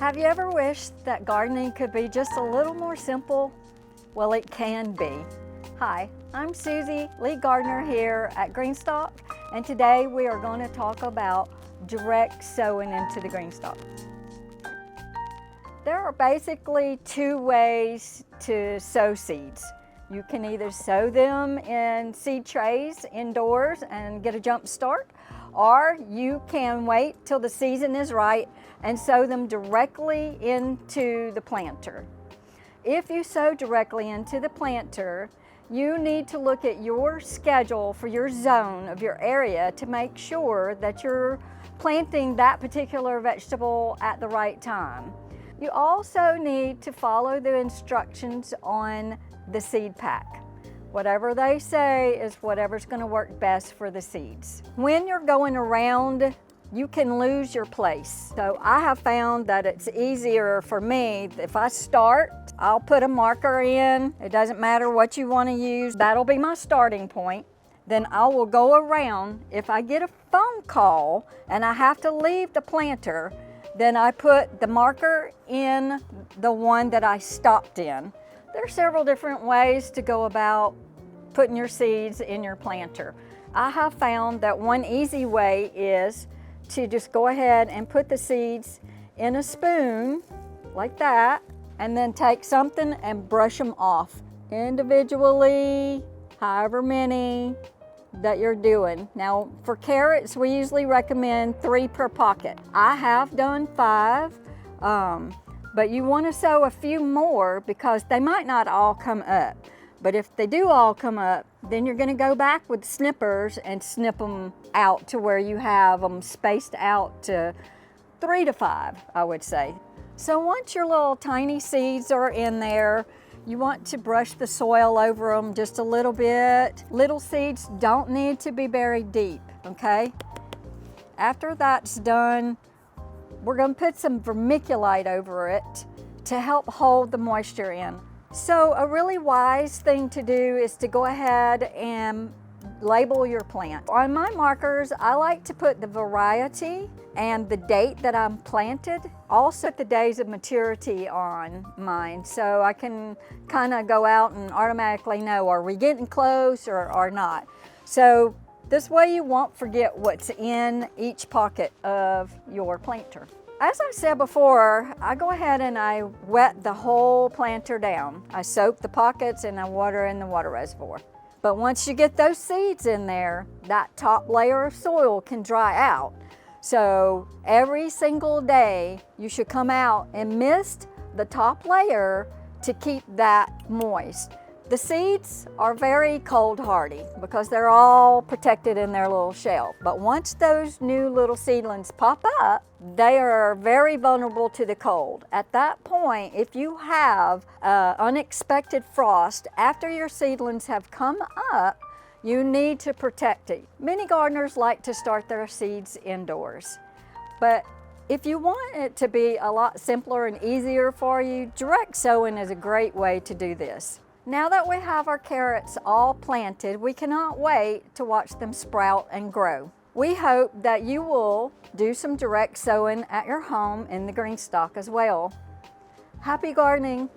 Have you ever wished that gardening could be just a little more simple? Well, it can be. Hi, I'm Susie, lead gardener here at GreenStalk, and today we are going to talk about direct sowing into the GreenStalk. There are basically two ways to sow seeds. You can either sow them in seed trays indoors and get a jump start, or you can wait till the season is right and sow them directly into the planter. If you sow directly into the planter, you need to look at your schedule for your zone of your area to make sure that you're planting that particular vegetable at the right time. You also need to follow the instructions on the seed pack. Whatever they say is whatever's going to work best for the seeds. When you're going around, you can lose your place. So I have found that it's easier for me if I start, I'll put a marker in. It doesn't matter what you want to use. That'll be my starting point. Then I will go around. If I get a phone call and I have to leave the planter, then I put the marker in the one that I stopped in. There are several different ways to go about putting your seeds in your planter. I have found that one easy way is to just go ahead and put the seeds in a spoon like that, and then take something and brush them off individually, however many that you're doing. Now for carrots, we usually recommend 3 per pocket. I have done 5, but you want to sow a few more because they might not all come up. But if they do all come up, then you're going to go back with snippers and snip them out to where you have them spaced out to 3 to 5, I would say. So once your little tiny seeds are in there, you want to brush the soil over them just a little bit. Little seeds don't need to be buried deep, okay? After that's done, we're going to put some vermiculite over it to help hold the moisture in. So a really wise thing to do is to go ahead and label your plant. On my markers, I like to put the variety and the date that I'm planted. Also the days of maturity on mine, so I can kind of go out and automatically know, are we getting close or not? So this way you won't forget what's in each pocket of your planter. As I said before, I go ahead and I wet the whole planter down. I soak the pockets and I water in the water reservoir. But once you get those seeds in there, that top layer of soil can dry out. So every single day you should come out and mist the top layer to keep that moist. The seeds are very cold hardy because they're all protected in their little shell. But once those new little seedlings pop up, they are very vulnerable to the cold. At that point, if you have unexpected frost after your seedlings have come up, you need to protect it. Many gardeners like to start their seeds indoors. But if you want it to be a lot simpler and easier for you, direct sowing is a great way to do this. Now that we have our carrots all planted, we cannot wait to watch them sprout and grow. We hope that you will do some direct sowing at your home in the GreenStalk as well. Happy gardening!